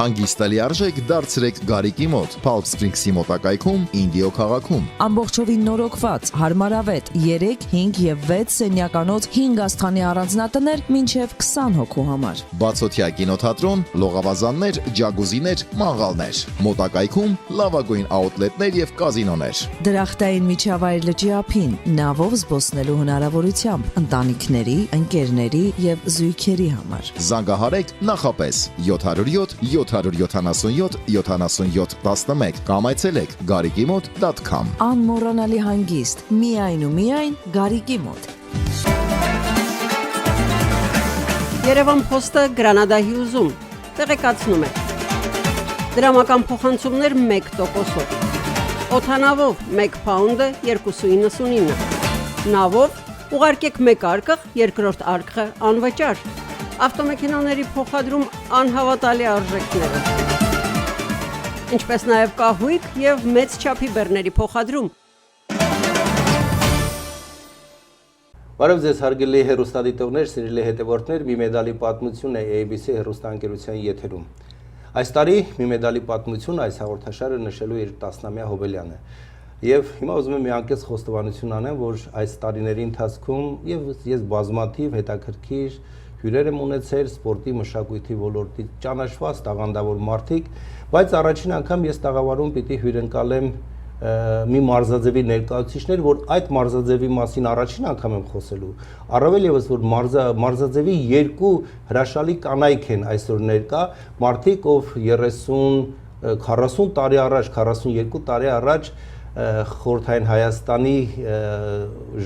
Հանգիստ լիարժեք դարձրեք Գարիկի մոտ, Palm Springs-ի մոտակայքում, Ինդիո քաղաքում։ Ամբողջովին նորոգված, հարմարավետ 3, 5 եւ 6 սենյականոց 5 աստղանի առանձնատներ մինչեւ 20 հոգու համար։ Բացօթյա կինոթատրոն, լողավազաններ, ջագուզիներ, մաղալներ։ Մոտակայքում լավագույն աուտլետներ եւ կազինոներ։ Դրախտային միջավայր լճի ափին, նավով զբոսնելու հնարավորությամբ, ընտանիքների, ընկերների եւ զույգերի համար։ Զանգահարեք նախապես 707 777 77 11 կամ այցելեք garikimot.com։ Անմոռանալի հանգիստ, միայն ու միայն Գարիկի մոտ։ Երևան փոստը Գրանադա Հյուզում տեղեկացնում է։ Դրամական փոխանցումներ 1%-ով։ Օդանավով 1 փաունդը 2.99։ Նավով ուղարկեք 1 արկղ, երկրորդ արկղը անվճար։ Ավտոմեքենաների փոխադրում անհավատալի արժեքները։ Ինչպես նաև կահույք եւ մեծ չափի բեռների փոխադրում։ Բարև ձեզ հարգելի հեռուստադիտողներ, սիրելի հետևորդներ, մի մեդալի պատմություն է ABC հեռուստաընկերության եթերում։ Այս տարի մի մեդալի պատմություն այս հաղորդաշարը նշելու իր 10-ամյա հոբելյանը։ Եվ հիմա ուզում եմ մի անկես խոստովանություն անեմ, որ այս տարիների ընթացքում ես բազմաթիվ հետաքրքիր հյուրեր եմ ունեցել սպորտի մշակույթի ոլորտի ճանաչված տաղանդավոր մարդիկ, բայց առաջին անգամ ես տաղավարում պիտի հյուրընկալեմ մի մարզաձևի ներկայացուցիչներ, որ այդ մարզաձևի մասին առաջին անգամ եմ խոսելու։ Առավել եւս որ մարզաձևի երկու հրաշալի կանայք են այսօր ներկա, մարդիկ, ով 30-40 տարի առաջ, 42 տարի առաջ խորհրդային Հայաստանի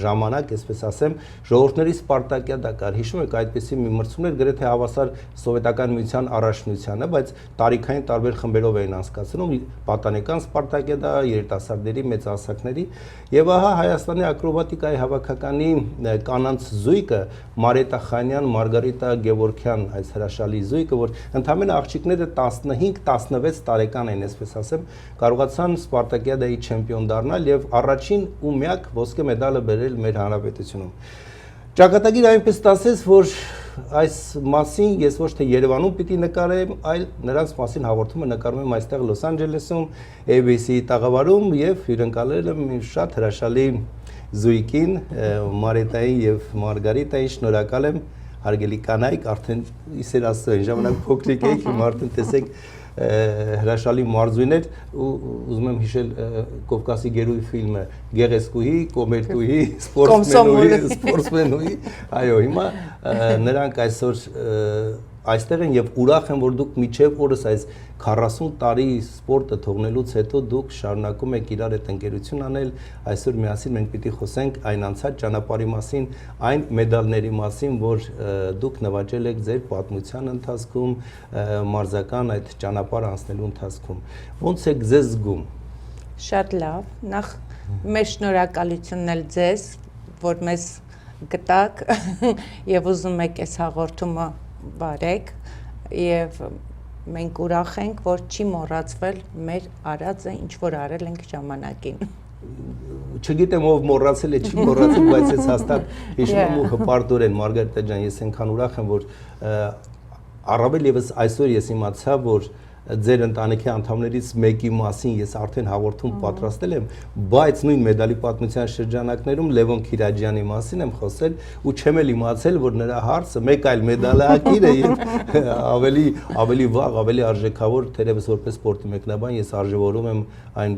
ժամանակ, այսպես ասեմ, ժողովրդների Սպարտակիադա կար։ Հիշում եք, այդպիսի մի մրցումներ գրեթե հավասար Սովետական միության առաջնությանը, բայց տարիքային տարբեր խմբերով էին անցկացնում, պատանեկան Սպարտակիադա, երիտասարդների, մեծահասակների, եւ ահա Հայաստանի ակրոբատիկայի հավաքականի կանանց զույգը Մարետա Խանյան, Մարգարիտա Գևորգյան, այս հրաշալի զույգը, որ ընդամենը աղջիկները 15-16 տարեկան են, այսպես ասեմ, կարողացան Սպարտակիադայի չեմպիոն դառնալ եւ առաջին ու միակ ոսկե մեդալը բերել մեր հանրապետությունում։ Ճակատագիր այնպես տասեց, որ այս մասին ես ոչ թե Երևանում պիտի նկարեմ, այլ նրանց մասին հաղորդումը նկարում եմ այստեղ Լոս Անջելեսում, ABC տաղավարում եւ հյուրընկալել եմ շատ հրաշալի զույգին, Մարետային եւ Մարգարիտային, շնորհակալ եմ, հարգելի կանայք, արդեն իսեր աստծո այն ժամանակ փոքրիկ եք, հիմա արդեն տեսեք հրաշալի մարզույներ, ուզում եմ հիշել Կովկասի գերույի ֆիլմը Գեղեցկուհի, կոմերտուհի, սպորտսմենուհի, այո, հիմա նրանք այսօր այստեղ են եւ ուրախ եմ, որ դուք միջև օրս այս 40 տարի սպորտը թողնելուց հետո դուք շարունակում եք իրար հետ ընկերություն անել, այսօր միասին մենք պիտի խոսենք այն անցած ճանապարհի մասին, այն մեդալների մասին, որ դուք նվաճել եք ձեր պատմության ընթացքում, մարզական այդ ճանապարհը անցնելու ընթացքում։ Ոնց եք ձեզ զգում։ Շատ լավ, նախ մեր շնորհակալությունն էլ ձեզ, որ մեզ գտաք եւ ուզում եք այս հաղորդումը բարեք եւ մենք ուրախ ենք, որ չի մոռացվել մեր արածը, ինչ որ արել ենք ժամանակին։ Չգիտեմ ով մոռացել է, չի մոռացել, բայց ես հաստատ հիշում եմ ու հպարտորեն Մարգարիտա ջան, ես այնքան ուրախ եմ, որ առավել եւս այսօր ես իմացա, որ ձեր ընտանիքի անդամներից մեկի մասին ես արդեն հաղորդում պատրաստել եմ, բայց նույն մեդալի պատմության շրջանակներում Լևոն Քիրաջյանի մասին եմ խոսել ու չեմ էլ իմացել, որ նրա հարցը մեկ այլ մեդալահատիր է եւ ավելի վաղ, ավելի արժեքավոր, թերևս որպես սպորտի մեկնաբան ես արժևորում եմ այն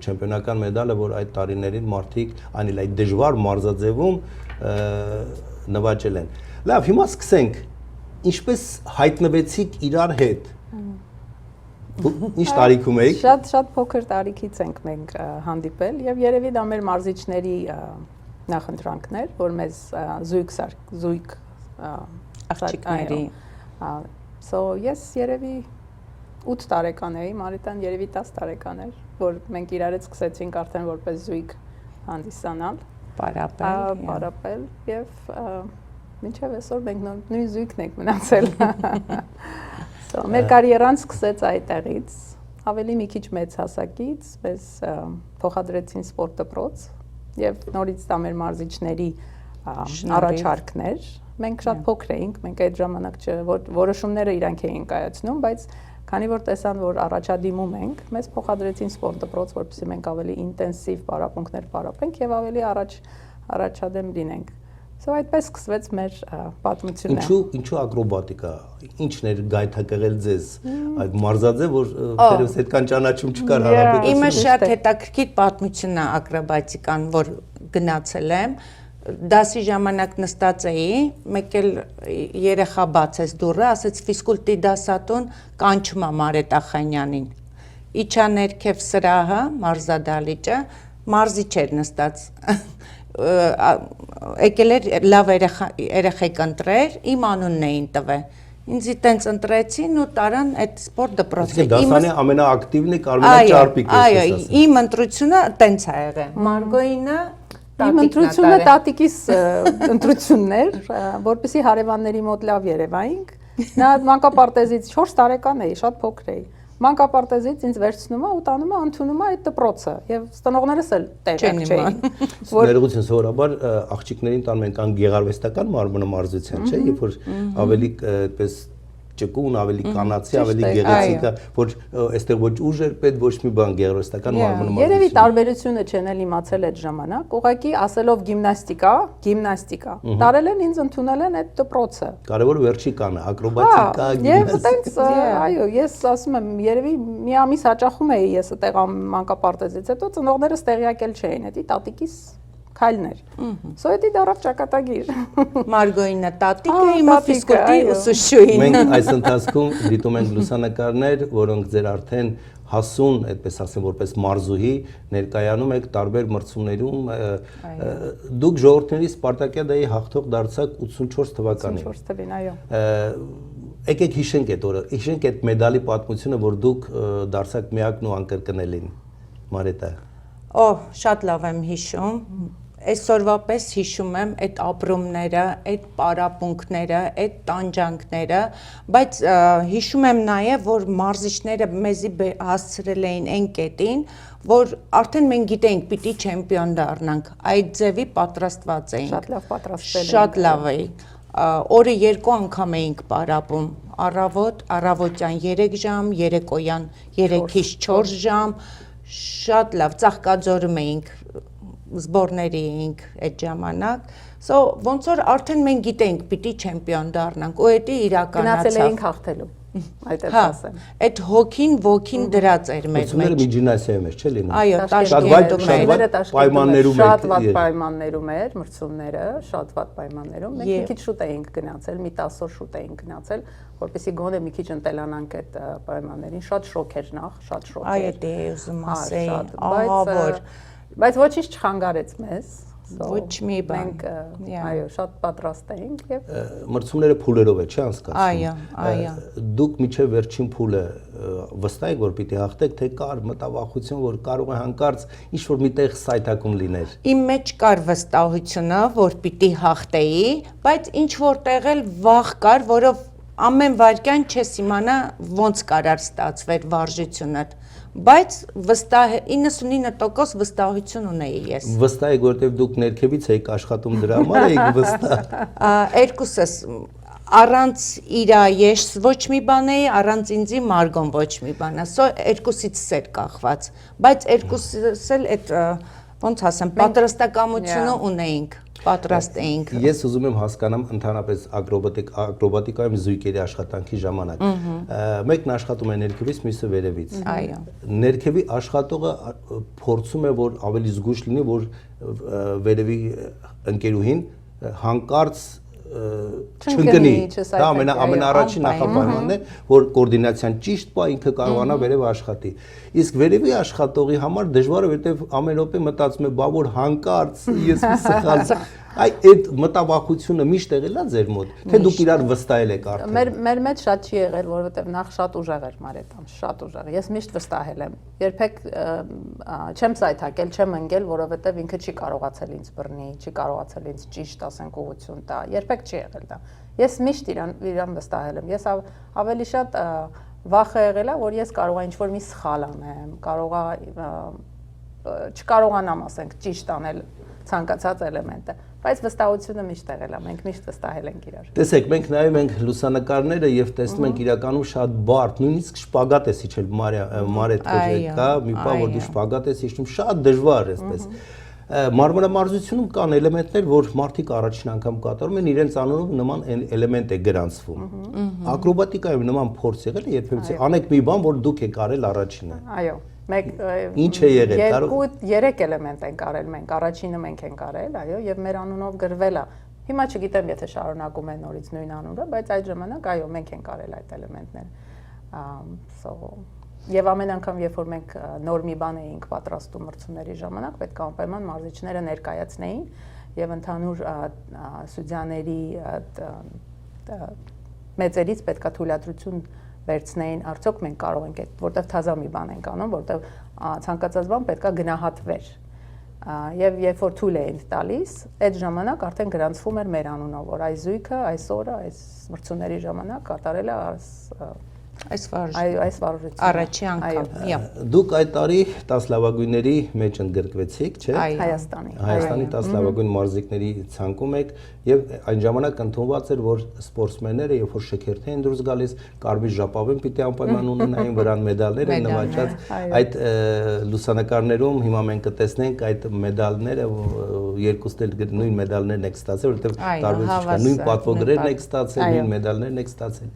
չեմպիոնական մեդալը, որ այդ տարիներին մարդիկ այն էլ այդ դժվար մարզաձևում նվաճել են։ Լավ, հիմա սկսենք։ Ինչպես հայտնվեցիք իրար հետ։ Ինչ տարիքում եք։ Շատ փոքր տարիքից ենք մենք հանդիպել եւ երևի դա մեր մարզիչների նախընտրանքներ, որ մեզ զույգ աղջիկների So ես երևի 8 տարեկան էի, Մարիտան երևի 10 տարեկան էր, որ մենք իրար հետ սկսեցինք արդեն որպես զույգ հանդիսանալ, պարապել եւ մինչեւ այսօր մենք նույն զույգն ենք մնացել։ Մեր կարիերան սկսեց այդտեղից, ավելի մի քիչ մեծ հասակից, մեզ փոխադրեցին սպորտ դպրոց եւ նորից դա մեր մարզիչների առաջարկներ։ Մենք շատ փոքր էինք, մենք այդ ժամանակ որոշումները իրանք էին կայացնում, բայց Քանի որ տեսան, որ առաջադիմում ենք, մեզ փոխադրեցին սպորտ դպրոց, որպեսզի մենք ավելի ինտենսիվ պարապմունքներ պարապենք եւ ավելի առաջադեմ լինենք։ Այդպես սկսվեց մեր պատմությունը։ Ինչու ակրոբատիկա, ինչն էր գայթակղել ձեզ այդ մարզաձե, որ դերևս այդքան ճանաչում չկար հարաբերություն։ Իմը շատ հետաքրքիր պատմությունն է ակրոբատիկան, որ գնացել եմ, դասի ժամանակ նստած էի, մեկ էլ երեխա բացեց դուռը, ասեց ֆիզկուլտի դասատուն կանչում է Մարետ Ախանյանին։ Իջա ներքև սրահը, մարզադահլիճը, մարզիչ էր նստած։ Եկել էր լավ երեխեք ընտրեր, իմ անունն էին տվել։ Ինձ տենց ընտրեցին ու տարան այդ սպորտ դպրոցը։ Դասանի ամենաակտիվն է Կարմենակ Ճարպիկը։ Այո, իմ ընտրությունը տենց ա եղել։ Մարգոյինը իմ ընտրությունը տատիկիս ընտրությունն էր, որպեսզի հարևանների մոտ լավ երևայինք։ Նա մանկապարտեզից 4 տարեկան էի, շատ փոքր էի։ Մանկապարտեզից ինձ վերցնում է ու տանում է ընդունում է այդ դպրոցը եւ ստանողներս էլ տեղյակ չէին։ Ներողություն, սովորաբար աղջիկներին տանում են կան գեղարվեստական մարմնամարզության, չէ՞, երբ որ ավելի այդպես ճկուն, ավելի կանացի, ավելի գեղեցիկ, որ այստեղ ոչ ուժ էր պետք, ոչ մի բան գեղարվեստական մարմնամարզություն։ Երևի տարբերությունը չեն էլ իմացել այդ ժամանակ, ուղղակի ասելով գիմնաստիկա, տարել են ինձ ընդունել են այդ դպրոցը։ Կարևորը վերջի կանը, ակրոբատիկա, գիմնաստիկա։ Եվ այո, ես ասում եմ, երևի մի ամիս հաճախում էի ես այդտեղ մանկապարտեզից, հետո ծնողներս տեղյակ էլ չէին, էդի տատիկիս քայլներ։ Սոյետի դարավ ճակատագիր։ Մարգոյինը տատիկը, իմը ֆիզկուլտի ուսուցչուհին։ Մենք այս ընթացքում դիտում ենք լուսանկարներ, որոնք ձեր արդեն հասուն, այդպես ասեմ, որպես մարզուհի ներկայանում եք տարբեր մրցումներում։ Դուք ժողովրդների Սպարտակիադայի հաղթող դարձաք 84 թվականին։ 84 թվականին, այո։ Եկեք հիշենք այդ օրը, հիշենք այդ մեդալի պատմությունը, որ դուք դարձաք միակն ու անկրկնելին, Մարետա։ Շատ լավ եմ հիշում։ Այսօրվա պես հիշում եմ այդ ապրումները, այդ պարապմունքները, այդ տանջանքները, բայց հիշում եմ նաև, որ մարզիչները մեզի հասցրել էին այն կետին, որ արդեն մենք գիտենք պիտի չեմպիոն դառնանք, այդ ձևի պատրաստված էինք։ Շատ լավ պատրաստվել էինք։ Շատ լավ էի։ Օրը 2 անգամ էինք պարապում, առավոտյան 3 ժամ, երեկոյան 3-ից 4 ժամ, շատ լավ, Ծաղկաձորում էինք, զբորների էինք այդ ժամանակ, ոնց որ արդեն մենք գիտենք պիտի չեմպիոն դառնանք, ու էդի իրականացավ։ Գնացել էինք հաղթելու, այդպես ասեմ։ Այդ հոգին ոգին դրած էր մեր մեջ։ Մրցումները մի ջիմնասիայում էր, չէ՞ լինում։ Այո, Տաշկենտում էր։ Շատ վատ պայմաններում էր մրցումները, շատ վատ պայմաններում։ Մենք մի քիչ շուտ էինք գնացել, մի 10 օր շուտ էինք գնացել, որպեսզի գոնե մի քիչ ընտելանանք այդ պայմաններին։ Շատ շոկ էր նախ, շատ շոկ էր։ Այո, դե ուզում ասեի, ահավոր։ Բայց ոչինչ չխանգարեց մեզ։ Ոչ մի բան։ Մենք այո, շատ պատրաստ էինք եւ մրցումները փուլերով է, չէ՞ անցկացվում։ Այո, այո։ Դուք միջև վերջին փուլը վստահ եք, որ պիտի հաղթեք, թե կար մտավախություն, որ կարող է հանկարծ ինչ-որ միտեղ սայթակում լիներ։ Իմ մեջ կար վստահությունը, որ պիտի հաղթեի, բայց ինչ-որ տեղ էլ վախ կար, որով ամեն վայրկյան չես իմանա ոնց կարար ստացվեր վարժությունը։ Բայց 99% վստահություն ունեի ես։ Վստահ եք, որովհետև դուք ներքևից եք աշխատում դրա համար, եք վստահ։ Երկուսս առանց իրա ես ոչ մի բան էի, առանց ինձի Մարգոն ոչ մի բան է։ Երկուսից էր կախված, բայց երկուսս էլ այդ ոնց ասեմ, պատրաստակամությունը ունեինք, պատրաստ էինք։ Ես ուզում եմ հասկանամ ընդհանրապես ակրոբատիկայում զույգերի աշխատանքի ժամանակ։ Մեկն աշխատում է ներքևից, մյուսը վերևից։ Այո։ Ներքևի աշխատողը փորձում է, որ ավելի զգույշ լինի, որ վերևի ընկերուհին հանկարծ չընկնի։ Դա ամենաառաջին նախապայմանն է, որ կոորդինացիան ճիշտ պա ինքը կարողանա վերևը աշխատի։ Իսկ վերևի աշխատողի համար դժվար է, որովհետև ամեն րոպե մտածում է, բա որ հանկարծ ես մի սխալ այդ մտավախությունը միշտ եղել է ձեր մոտ, թե դուք իրար վստահել եք արդեն։ Մեր մեջ շատ չի եղել, որովհետև նախ շատ ուժեղ էր Մարետան, շատ ուժեղ։ Ես միշտ վստահել եմ։ Երբեք չեմ սայթակել, չեմ ընկել, որովհետև ինքը չի կարողացել ինձ բռնի, չի կարողացել ինձ ճիշտ ասենք ուղղություն տա։ Երբեք չի եղել դա։ Ես միշտ իրան վստահել եմ։ Ես ավելի շատ վախը եղել է, որ ես կարող եմ ինչ-որ մի սխալ անեմ, կարող է չկարողանամ, ասենք, ճիշտ անել ցանկացած էլեմենտը, բայց վստահությունը միշտ եղել է, մենք միշտ վստահել ենք իրար։ Տեսեք, մենք նայում ենք լուսանկարները եւ տեսնում ենք իրականում շատ բարդ, նույնիսկ շպագատ է իջել Մարետ կա, մի բան որ դու շպագատ ես իջնում, շատ դժվար է այսպես։ Մարմարամարզությունում կան էլեմենտներ, որ մարդիկ առաջին անգամ կատարում են, իրենց անունով նման էլեմենտ է գրանցվում։ Ակրոբատիկայում նման փորձ եղել է երբևէ, անեք մի բան, որ դուք եք արել առաջինը։ Այո, Ինչ է եղել, 2-3 էլեմենտ ենք արել մենք, առաջինը մենք ենք արել, այո, եւ մեր անունով գրվել է։ Հիմա չգիտեմ, եթե շարունակում են նորից նույն անունը, բայց այդ ժամանակ այո, մենք ենք արել այդ էլեմենտները։ Եվ ամեն անգամ, երբ որ մենք նոր մի բան էինք պատրաստում մրցումների ժամանակ, պետք է անպայման մարզիչները ներկայացնեին եւ ընդհանուր սուդյաների մեծերից պետք է թույլատրություն վերցնեին, արդյոք մենք կարող ենք այդ, որտեվ թազա մի բան ենք անում, որտեվ ցանկացած բան պետք է գնահատվեր։ Եվ երբ որ թույլ էին տալիս, այդ ժամանակ արդեն գրանցվում էր մեր անունով, որ այս զույգը այս օրը, այս մրցումների ժամանակ կատարել է այս վարժությունը առաջի անգամ։ Դուք այդ տարի 10 լավագույնների մեջ ընդգրկվեցիք, չէ՞։ Հայաստանի 10 լավագույն մարզիկների ցանկում եք եւ այն ժամանակ ընդունված էր, որ սպորտսմենները, երբ որ շքերթ էին դուրս գալիս, կարմիր ժապավեն պիտի անպայման ունենային, վրան մեդալներ են նվաճած։ Այդ լուսանկարներում հիմա մենք կտեսնենք այդ մեդալները, երկուսն էլ նույն մեդալներն եք ստացել, որովհետեւ տարբերություն չկա, նույն պատվոգրերն եք ստացել, նույն մեդալներն եք ստացել։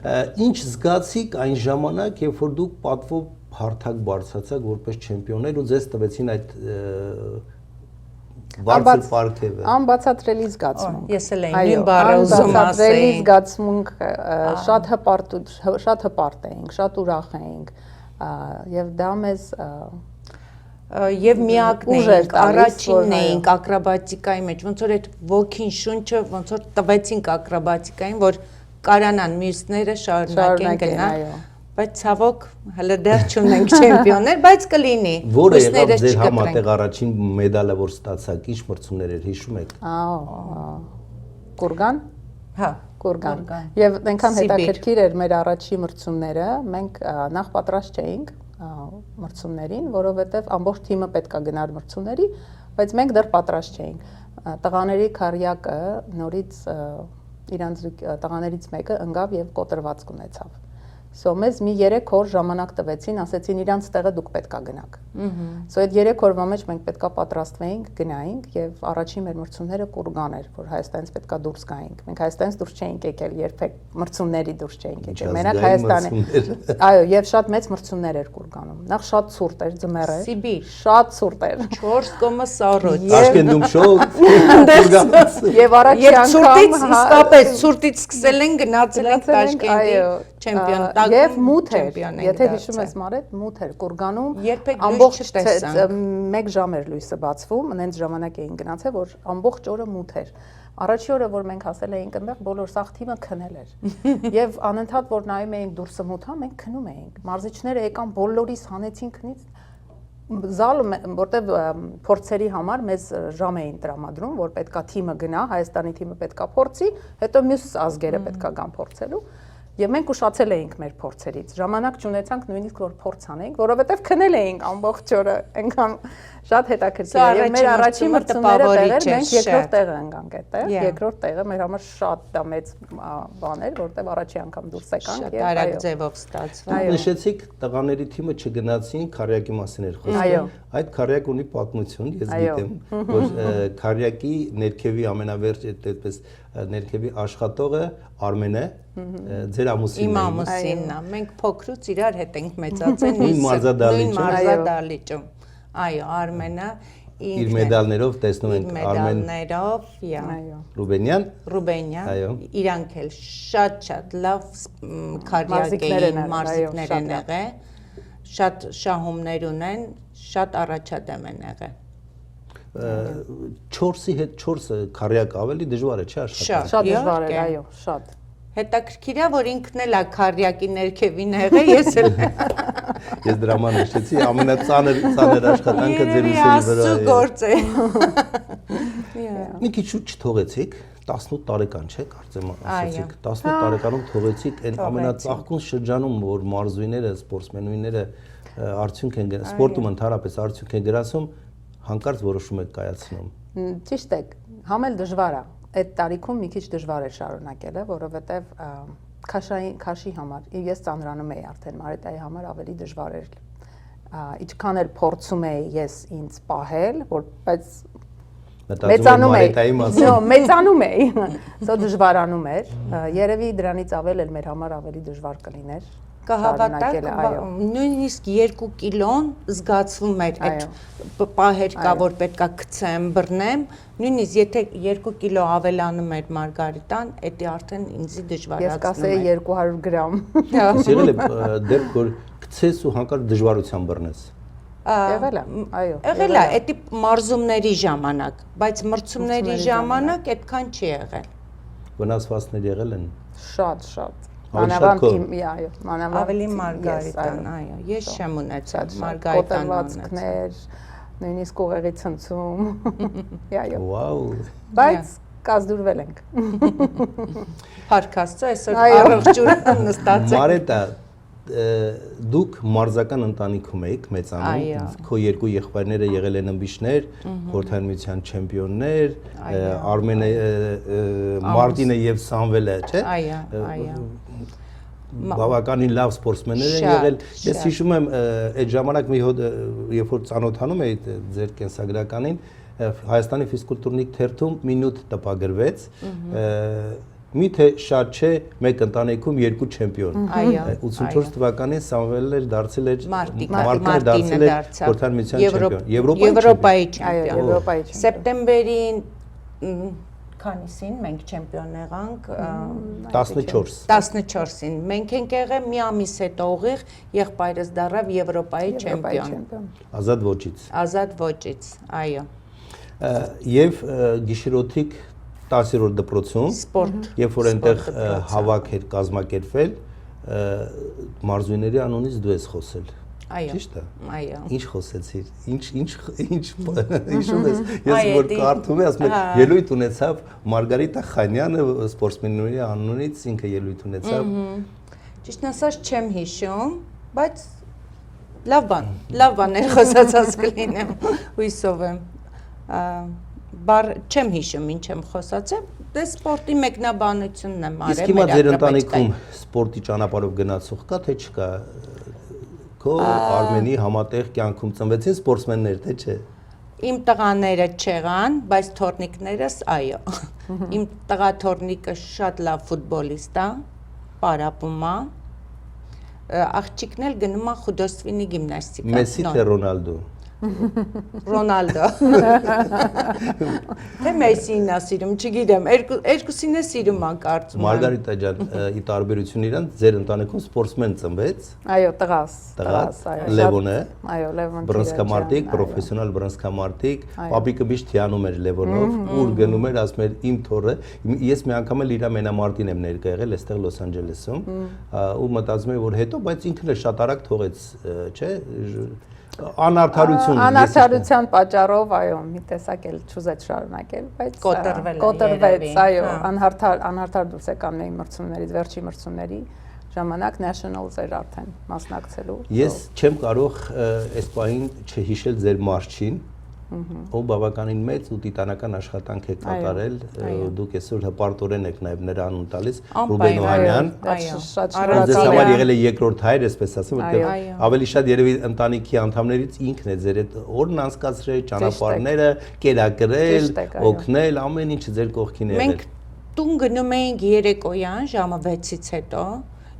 Ինչ զգացիք այն ժամանակ, երբ որ դուք պատվով հարթակ բարձրացաք որպես չեմպիոններ ու ձեզ տվեցին այդ բարձր պարգևը։ Անբացատրելի զգացմունք։ Ես էլ եմ նույն բառը ուզում ասել։ Անբացատրելի զգացմունք, շատ հպարտ էինք, շատ ուրախ էինք, եւ դա մեզ Եվ միակն էինք, առաջինն էինք ակրոբատիկայի մեջ, ոնց որ այդ ոգին շունչը ոնց որ տվեցինք ակրոբատիկային, որ կարանան մյուսները շարունակեն գնալ, բայց ցավոք հələ դեռ չունենք չեմպիոններ, բայց կլինի։ Որը եղավ ձեր համատեղ առաջին մեդալը, որ ստացաք, ինչ մրցումներ էր, հիշում եք։ Կուրգան։ Հա, Կուրգան։ Եվ այնքան հետաքրքիր էր մեր առաջի մրցումները, մենք նախ պատրաստ չէինք մրցումներին, որովհետև ամբողջ թիմը պետք է գնար մրցումների, բայց մենք դեռ պատրաստ չէինք։ Տղաների քարյակը նորից իրանց տղաներից մեկը ընկավ եւ կոտրվածք ունեցավ։ Սո մեզ մի 3 օր ժամանակ տվեցին, ասեցին իրանց տեղը դուք պետքա գնաք։ Սո այդ 3 օրվա մեջ մենք պետքա պատրաստվեինք, գնայինք եւ առաջին մեր մրցումները Կուրգան էր, որ Հայաստանից պետքա դուրս գայինք։ Մենք Հայաստանից դուրս չէինք եկել, երբեք մրցումների դուրս չէինք եկել։ Մենակ Հայաստանի։ Այո, եւ շատ մեծ մրցումներ էր Կուրգանում։ Նախ շատ ցուրտ էր, ձմեռ էր։ Սիբիր, շատ ցուրտ էր։ 4,3 Տաշկենտում շոգ։ Եվ առաջի անգամ իսկապես ցուրտից սկսել են գնացել ենք Տաշկենտի չեմպիոն։ Եվ մութ էր, եթե հիշում ես Մարետ, մութ էր Կուրգանում, ամբողջ 1 ժամ էր լույսը բացվում, այնց ժամանակ էին գնացել, որ ամբողջ օրը մութ էր։ Առաջի օրը, որ մենք հասել էինք այնտեղ, բոլոր սաղ թիմը քնել էր։ Եվ անընդհատ որ նայում էինք դուրսը մութ է, մենք քնում էինք։ Մարզիչները եկան, բոլորիս հանեցին քնից։ Զալը, որտեվ փորձերի համար մեզ ժամ էին տրամադրում, որ պետքա թիմը գնա, Հայաստանի թիմը պետքա փորձի, հետո մյուս ազգերը պետքա գան փորձելու։ Եվ մենք ուշացել էինք մեր փորձերից։ Ժամանակ չունեցանք նույնիսկ որ փորձ անենք, որովհետև քնել էինք ամբողջ օրը, այնքան շատ հետաքրքիր էր։ Եվ մեր առաջին մրցումները տեղեր, մենք երկրորդ տեղը ընկանք այդտեղ։ Երկրորդ տեղը մեր համար շատ դա մեծ բան էր, որովհետև առաջի անգամ դուրս եկանք եւ արագ ձևով ստացավ։ Նշեցիք տղաների թիմը չգնացին, քարյակի մասին էր խոսքը։ Այդ քարյակ ունի պատմություն, ես գիտեմ, որ քարյակի ներքևի ամենավերջ այդպես ներքևի աշխատողը Արմեն է, ձեր ամուսինն է։ Իմ ամուսինն է։ Մենք փոքրուց իրար հետ ենք մեծացել նույն մարզադահլիճում։ Այո, Արմենը իր մեդալներով տեսնում ենք Արմեն Ռուբենյան, իրանք էլ շատ լավ քարյակային մարզիկներ են եղել, շատ շահումներ ունեն, շատ առաջադեմ են եղել։ 4-ի հետ 4-ը քարյակ ավելի դժվար է, չէ՞ աշխատել։ Շատ դժվար է, այո, շատ։ Հետաքրքիր է, որ ինքն էլ է քարյակի ներքևին եղել, ես էլ։ Ես դրա համար նշեցի, ամենածանր աշխատանքը ձեր ուսերի վրա է։ Գործ է։ Մի քիչ չթողեցիք, 18 տարեկան չէ, կարծեմ ասացիք, 18 տարեկանում թողեցիք այն ամենածաղկուն շրջանում, որ մարզուիները, սպորտսմենուիները արդյունք են սպորտում ընդհանրապես արդյունք են գրասում, հանկարծ որոշում եք կայացնում։ Ճիշտ է, համ էլ դժվար է։ Այդ տարիքում մի քիչ դժվար է շարունակելը, որովհետև քաշի համար ես ծանրանում էի արդեն Մարիտայի համար ավելի դժվար էր։ Ինչքան էլ փորձում էի ես ինձ պահել, բայց մեծանում էի, սա դժվարանում էր, երևի դրանից ավել էլ մեր համար ավելի դժվար կլիներ։ Կհավատաք, նույնիսկ 2 կիլոն զգացվում էր այդ պահեր կա, որ պետքա գցեմ, բռնեմ, նույնիսկ եթե 2 կիլո ավելանում էր Մարգարիտան, դա արդեն ինձ դժվարացնում էր։ Ես կասեի 200 գրամ։ Եղել է դեպք, որ գցես ու հանկարծ դժվարությամբ բռնես։ Եղել է, այո։ Եղել է, դա մարզումների ժամանակ, բայց մրցումների ժամանակ այդքան չի եղել։ Վնասվածքներ եղել են։ Շատ, մանավանդ այո, մանավանդ ավելի Մարգարիտան, այո, ես չեմ ունեցել Մարգարիտան կոտրվածքներ, նույնիսկ ուղեղի ցնցում, այո։ Վաու։ Բայց կազդուրվել ենք։ Փառք Աստծո, այսօր առողջություն նստած եք։ Մարետա, դուք մարզական ընտանիքում եք մեծանում, քո երկու եղբայրները եղել են ըմբիշներ, Խորհրդային Միության չեմպիոններ, Արմենը, Մարտինը եւ Սամվելը, չէ՞։ Այո։ Բավականին լավ սպորտսմեններ են եղել։ Ես հիշում եմ այդ ժամանակ մի հոտ երբ որ ծանոթանում էի ձեր կենսագրականին, Հայաստանի ֆիզկուլտուրնիկ թերթում մինուտ տպագրվեց, միթե շատ չէ մեկ ընտանիքում 2 չեմպիոն։ 84 թվականին Սամվելն էր դարձել էր Մարտինը դարձել էր Խորհրդային Միության չեմպիոն, Եվրոպայի չեմպիոն։ Այո, Եվրոպայի չեմպիոն։ Սեպտեմբերին քանիսին մենք չեմպիոն եղանք 14-ին մենք ենք եղել մի ամիս հետո ուղիղ եղբայրս դառավ Եվրոպայի չեմպիոն ազատ ոճից այո եւ գիշերօթիկ 10-րդ դպրոցում սպորտ երբ որ այնտեղ հավաք էր կազմակերպվել մարզույների անունից դու ես խոսել ճիշտ է այո ինչ խոսեցիր ինչ հիշում ես ես որ կարդում եմ ասում եմ ելույթ ունեցավ Մարգարիտա Խանյանը սպորտսմենների անունից ինքը ելույթ ունեցավ ճիշտն ասած չեմ հիշում բայց լավ բաներ խոսացած կլինեմ հույսով եմ բար չեմ հիշում ինչ եմ խոսացել դե սպորտի մեկնաբանությունն եմ արել իսկ հիմա ձեր ընտանիքում սպորտի ճանապարհով գնացող կա թե չկա քո Արմենի համատեղ կյանքում ծնվեցին սպորտսմեններ թե չէ իմ տղաները չեղան բայց թորնիկներս այո իմ տղա թորնիկը շատ լավ ֆուտբոլիստ է պարապում է աղջիկն էլ գնում է խուդոստվինի գիմնաստիկա Մեսսի թե Ռոնալդո Ռոնալդո Թե Մեսսին է սիրում, չգիտեմ, երկուսին է սիրում ան կարծում եմ Մարգարիտա ջան, ի տարբերություն իրան, ձեր ընտանիքում սպորտսմեն ծնվեց Այո, տղաս, այո Լևոնը Այո, Լևոն բռնցքամարտիկ, պրոֆեսիոնալ բռնցքամարտիկ Պապիկը միշտ հիանում էր Լևոնով, ուր գնում էր, ասում էր իմ թոռը Ես մի անգամ էլ իր ամենամարտին եմ ներկա եղել, այստեղ Լոս Անջելեսում ու մտածում եմ, որ հետո, բայց ինքն էլ շատ արագ թողեց, չէ Անարդարության պատճառով, այո, մի տեսակ էլ չուզեց շարունակել, բայց կոտրվեց, այո, անհարթար դուրս եկան մեր մրցումներից, վերջի մրցումների ժամանակ Nationals էր արդեն մասնակցելու։ Ես չեմ կարող այս պահին չհիշել ձեր մարշչին, ով բավականին մեծ ու տիտանական աշխատանք է կատարել, դուք այսօր հպարտորեն եք նաև նրա անուն տալիս, Ռուբեն Օհանյան, ձեզ համար եղել է երկրորդ հայր, այսպես ասեմ, որտեղ ավելի շատ երևի ընտանիքի անդամներից ինքն է ձեր այդ օրն անցկացրել, ճանապարհները կերակրել, օգնել, ամեն ինչը ձեր կողքին է եղել։ Մենք տուն գնում էինք երեկոյան ժամը 6-ից հետո,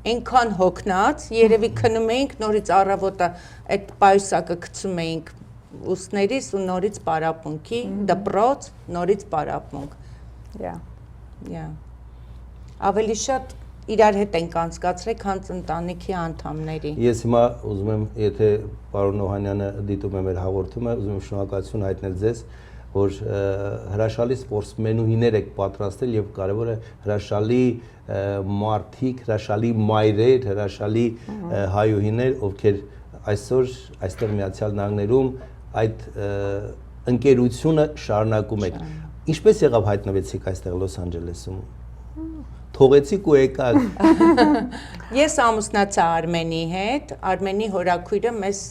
այնքան հոգնած, երևի քնում էինք նորից առավոտը այդ պայուսակը գցում էինք ուսներից ու նորից պարապմունքի, դպրոց, նորից պարապմունք։ Ավելի շատ իրար հետ ենք անցկացրել, քան ընտանիքի անդամների։ Ես հիմա ուզում եմ, եթե պարոն Օհանյանը դիտում է մեր հաղորդումը, ուզում եմ շնորհակալություն հայտնել ձեզ, որ հրաշալի սպորտսմենուհիներ եք պատրաստել եւ կարեւորը հրաշալի մարդիկ, հրաշալի մայրեր, հրաշալի հայուհիներ, ովքեր այսօր այստեղ Միացյալ Նահանգներում այդ ընկերությունը շարունակում եք։ Ինչպես եղավ հայտնվեցիք այստեղ Լոս Անջելեսում։ թողեցիք ու եկաք։ Ես ամուսնացա Արմենի հետ, Արմենի հորաքույրը մեզ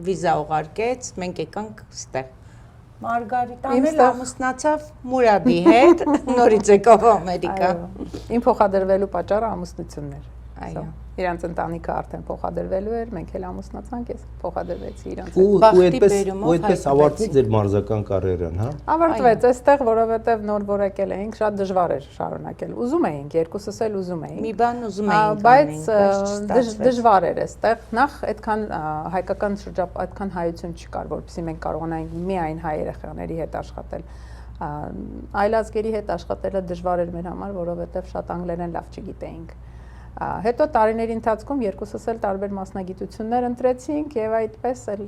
վիզա ուղարկեց, մենք եկանք ստեղ։ Մարգարիտան էլ ամուսնացավ Մուրադի հետ, նորից եկավ Ամերիկա։ Իմ փոխադրվելու պատճառը ամուսնությունն էր։ Այո։ Իրանց ընտանիքը արդեն փոխադրվելու էր, մենք էլ ամուսնացանք, ես փոխադրվեցի իրանց հետ։ Ու այդպես ավարտվեց ձեր մարզական կարիերան, հա։ Ավարտվեց այստեղ, որովհետև նոր որակել էինք, շատ դժվար էր շարունակել։ Ուզում էինք, երկուսս էլ ուզում էինք։ Մի բան ուզում էինք բայց դժվար էր այստեղ։ Նախ այդքան հայկական շրջապ, այդքան հայություն չկար, որովհետեւ մենք կարողանայինք միայն հայ երեխաների հետ աշխատել։ Այլազգերի հետ աշխատելը դժվար էր մեր համար, որովհետև շատ անգլերեն լավ չգիտեինք։ Հետո տարիների ընթացքում երկուսս էլ տարբեր մասնագիտություններ ընտրեցինք եւ այդպես էլ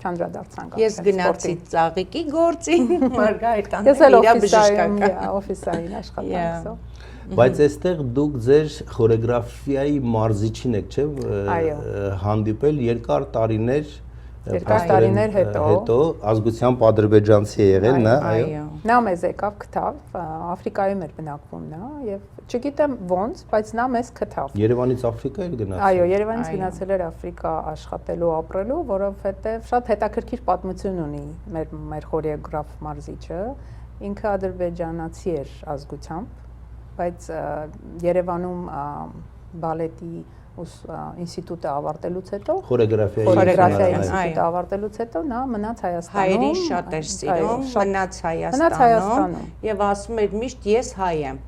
չանդրադարձանք։ Ես գնացի ծաղիկի գործի, Մարգարիտան ես էլ իր բժշկական օֆիսային աշխատանքով։ Բայց այստեղ դուք ձեր խորեգրաֆիայի մարզիչին եք, չէ՞, հանդիպել երկար տարիներ հետո ազգությամբ ադրբեջանցի է եղել, նա, այո։ Նա մեզ եկավ գտավ, Աֆրիկայում էր բնակվում նա եւ չգիտեմ ոնց, բայց նա մեզ գտավ։ Երևանից Աֆրիկա էր գնացել։ Այո, Երևանից գնացել էր Աֆրիկա աշխատելու, ապրելու, որովհետեւ շատ հետաքրքիր պատմություն ունի մեր խորեգրաֆ մարզիչը, ինքը ադրբեջանացի էր ազգությամբ, բայց Երևանում բալետի ինստիտուտը ավարտելուց հետո խորեգրաֆիայի ինստիտուտը ավարտելուց հետո նա մնաց Հայաստանում, հայերին շատ էր սիրում, մնաց Հայաստանում եւ ասում էր միշտ ես հայ եմ։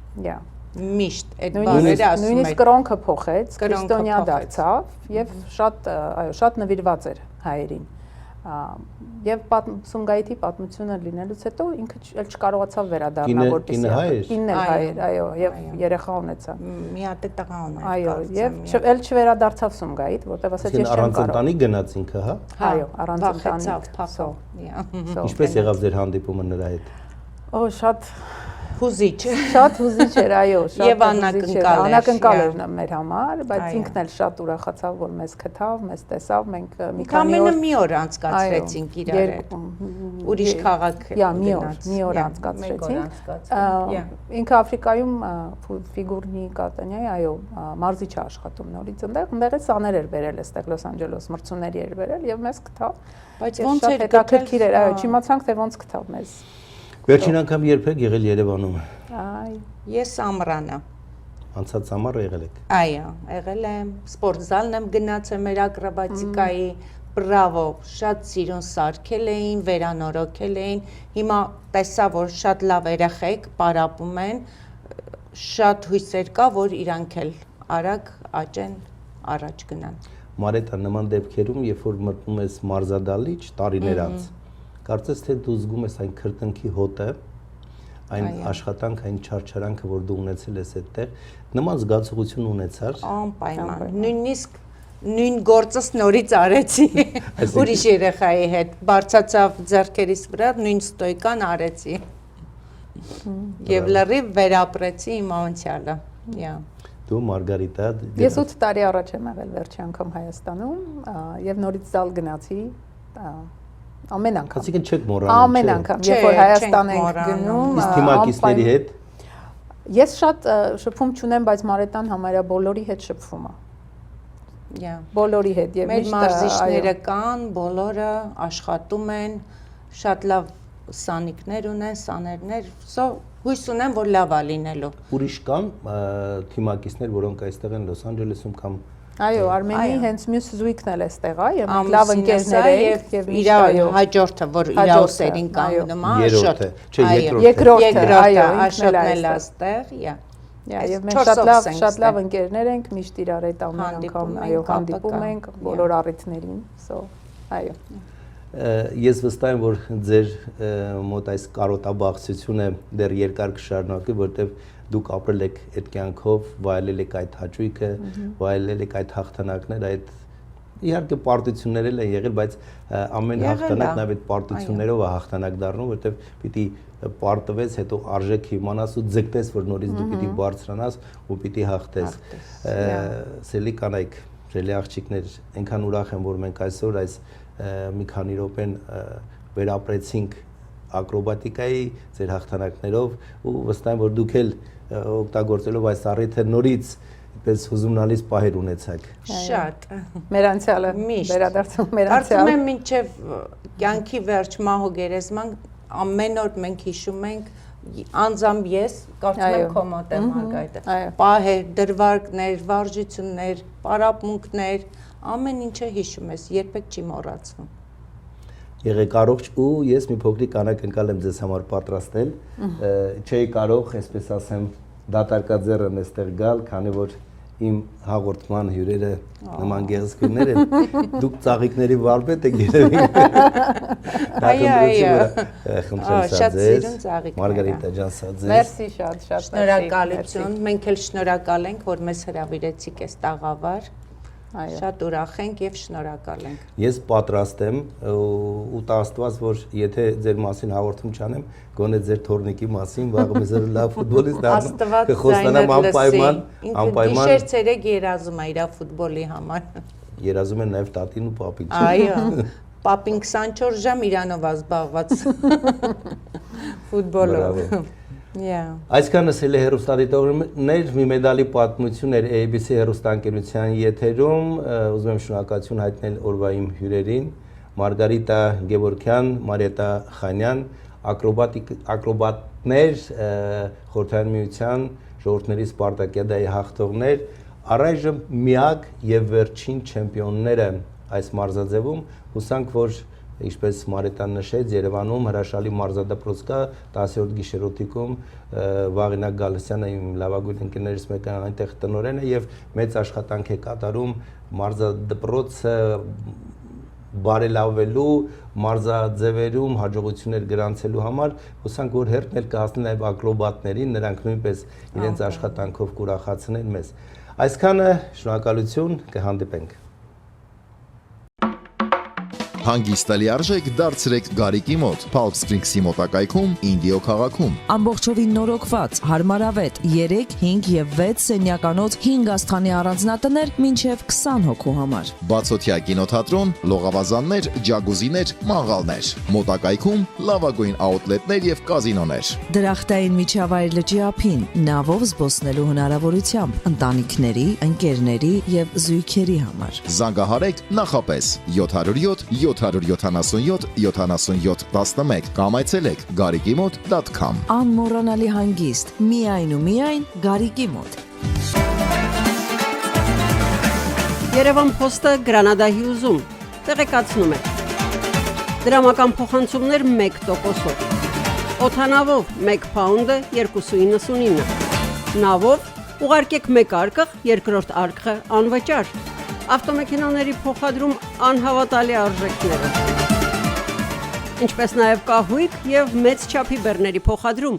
Միշտ այդ բառերը ասում էր։ Նույնիսկ կրոնքը փոխեց, քրիստոնյա դարձավ եւ շատ նվիրված էր հայերին։ Եվ Սումգայիթի պատմությունը լինելուց հետո ինքը էլ չկարողացավ վերադառնալ որպեսզի կինն էլ հայ էր, այո, եւ երեխա ունեցավ։ Մի հատ տղա ունի։ Այո, եւ էլ չվերադարձավ Սումգայիթ, որտեղ ասաց ես չեմ կարող։ Առանց ընտանի գնաց ինքը, հա։ Այո, առանց ընտանի։ Ինչպես եղավ ձեր հանդիպումը նրա հետ։ Օ, Շատ հուզիչ էր, այո, եւ անակնկալ էր մեր համար, բայց ինքն էլ շատ ուրախացավ, որ մեզ գտավ, մեզ տեսավ, մենք մի քանի օր անցկացրեցինք իրար հետ։ Ուրիշ քաղաք մի օր անցկացրեցինք։ Ինքը Աֆրիկայում ֆիգուրնի կատանյայի, այո, մարզիչ է աշխատում նորից այնտեղ է սաներ էր բերել այստեղ Լոս Անջելոս, մրցուների էր բերել եւ մեզ գտավ։ Բայց ոնց էր հետաքրքիր էր, այո, չիմացանք թե ոնց գտավ մեզ։ Վերջին անգամ երբ եք եղել Երևանում։ Ես ամռանը։ Անցած ամառ եղել եք։ Այո, եղել եմ, սպորտզալն եմ գնացել մեր ակրոբատիկայի, բրավո, շատ սիրուն սարքել էին, վերանորոգել էին։ Հիմա տեսա, որ շատ լավ երեխեք պարապում են, շատ հույսեր կա, որ իրանք էլ արագ աճեն, առաջ գնան։ Մարետա, նման դեպքերում, երբ որ մտնում ես մարզադահլիճ տարիներ անց, կարծես թե դու զգում ես այն քրտնքի հոտը, այն աշխատանք, այն չարչարանքը, որ դու ունեցել ես այդտեղ, նման զգացողություն ունեցար։ Անպայման, նույնիսկ նույն գործս նորից արեցի ուրիշ երեխայի հետ, բարձացավ ձեռքերիս վրա, նույն ստոյկան արեցի եւ լրիվ վերապրեցի իմ անցյալը։ Դու Մարգարիտա։ Ես 8 տարի առաջ եմ եղել վերջի անգամ Հայաստանում եւ նորից զալ գնացի ամեն անգամ։ Այսինքն չեք մոռանում։ Ամեն անգամ, երբ որ Հայաստան ենք գնում, իսկ թիմակիցների հետ։ Ես շատ շփում չունեմ, բայց Մարետան համարյա բոլորի հետ շփվում է։ Բոլորի հետ եւ մեր մարզիչները կան, բոլորը աշխատում են, շատ լավ սանիկներ ունեն, սաներներ, հույս ունեմ, որ լավ է լինելու։ Ուրիշ կան թիմակիցներ, որոնք այստեղ են Լոս Անջելեսում կամ Այո, Արմենի հենց մյուս զույգն էլ էստեղ է եւ մենք լավ ընկերներ ենք եւ իր հաջորդը, որ իր ուսերին կանգնում է, Աշոտ, չէ, երկրորդը, այո, Աշոտն էլ է այստեղ, եւ մենք շատ լավ ընկերներ ենք, միշտ իրար հետ ամեն անգամ այո հանդիպում ենք բոլոր առիթներին, այո։ Ես վստահ եմ, որ ձեր մոտ այս կարոտաբախծությունը դեռ երկար կշարունակի, որտեղ դուք ապրել եք այդ կյանքով, վայելել եք այդ հաճույքը, վայելել եք այդ հաղթանակներ, այդ իհարկե պարտություններ էլ են եղել, բայց ամեն հաղթանակ նաև այդ պարտություններով է հաղթանակ դառնում, որտեղ պիտի պարտվես, հետո արժեք իմանաս ու ձգտես, որ նորից դու պիտի բարձրանաս ու պիտի հաղթես։ Սիրելի կանայք, սիրելի աղջիկներ, այնքան ուրախ եմ, որ մենք այսօր այս մի քանի րոպեն վերապրեցինք ակրոբատիկայի ձեր հաղթանակներով ու վստահ եմ որ դուք էլ օգտագործելով այս առիթը նորից պես հուզումնալից պահեր ունեցաք։ Շատ։ Մեր անցյալը վերադարձում մեր անցյալ։ Կարծում եմ մինչև կյանքի վերջ մահու գերեզման ամեն օր մենք հիշում ենք անձամբ ես կարծում եմ քո մոտ եմ Մարգարիտը։ Պահեր, դրվագներ, վարժություններ, պարապմունքներ, ամեն ինչը հիշում ես, երբեք չի մոռացվում։ Եղեք առողջ ու ես մի փոքրիկ անակնկալ եմ ձեզ համար պատրաստել։ Չէի կարող, այսպես ասեմ, դատարկաձեռն էստեղ գալ, քանի որ իմ հաղորդման հյուրերը նման գեղեցկուներ են, դուք ծաղիկների վարպետ եք երևի։ Շատ սիրուն ծաղիկներ։ Մարգարիտա ջան, սա ձեզ։ Մերսի շատ, շատ Շնորհակալություն, մենք էլ շնորհակալ ենք, որ մեզ հրավիրեցիք այս տաղավար։ Շատ ուրախ ենք եւ շնորհակալ ենք։ Ես պատրաստ եմ ու տաստված, որ եթե ձեր մասին հաղորդում չանեմ, գոնե ձեր թորնիկի մասին, վաղը մեզ լավ ֆուտբոլիստ դառնա, կխոստանամ անպայման։ Գիշեր ցերեկ երազում է իր ֆուտբոլի համար։ Երազում են նաեւ տատին ու պապին։ Այո, պապին 24 ժամ իրանով է զբաղված ֆուտբոլով։ Այսքանը սիրելի հեռուստադիտողներ, մի մեդալի պատմություն էր ABC հեռուստաընկերության եթերում, ուզում եմ շնորհակալություն հայտնել օրվա իմ հյուրերին, Մարգարիտա Գևորգյան, Մարիետա Խանյան, ակրոբատներ, Խորհրդային Միության ժողովուրդների Սպարտակիադայի հաղթողներ, առայժմ միակ եւ վերջին չեմպիոնները այս մարզաձևում, հուսանք որ Ինչպես Մարիետան նշեց, Երևանում հրաշալի մարզադպրոց կա 10-րդ գիշերօթիկում Վաղինակ Գալստյանը իմ լավագույն ընկերներից մեկն այնտեղ տնօրեն է եւ մեծ աշխատանք է կատարում մարզադպրոցը բարելավելու, մարզաձևերում հաջողություններ գրանցելու համար, հուսանք որ հերթն էլ կհասնի նաեւ ակրոբատներին, նրանք նույնպես իրենց աշխատանքով կուրախացնեն մեզ։ Այսքանը շնորհակալություն, կհանդիպենք։ Հանգիստ լիարժեք դարձրեք Գարիկի մոտ, Palm Springs-ի մոտակայքում, Ինդիո քաղաքում։ Ամբողջովին նորոգված, հարմարավետ 3, 5 եւ 6 սենյականոց 5 աստղանի առանձնատներ մինչեւ 20 հոգու համար։ Բացօթյա կինոթատրոն, լողավազաններ, ջագուզիներ, մաղալներ։ Մոտակայքում լավագույն աուտլետներ եւ կազինոներ։ Դրախտային միջավայր լճի ափին, նավով զբոսնելու հնարավորությամբ ընտանիքների, ընկերների եւ զույգերի համար։ Զանգահարեք նախապես 707 777 77 11 կամ այցելեք garikimot.com։ Անմոռանալի հանգիստ, միայն ու միայն Գարիկի մոտ։ Երևան Փոստը Գրանադահյուզում տեղեկացնում է։ Դրամական փոխանցումներ 1%-ով։ Օթանավով 1 պաունդը 2.99։ Նավով ուղարկեք 1 արկղ, երկրորդ արկղը անվճար։ Ավտոմեքենաների փոխադրում անհավատալի արժեքներով։ Ինչպես նաև կահույք եւ մեծ չափի բեռների փոխադրում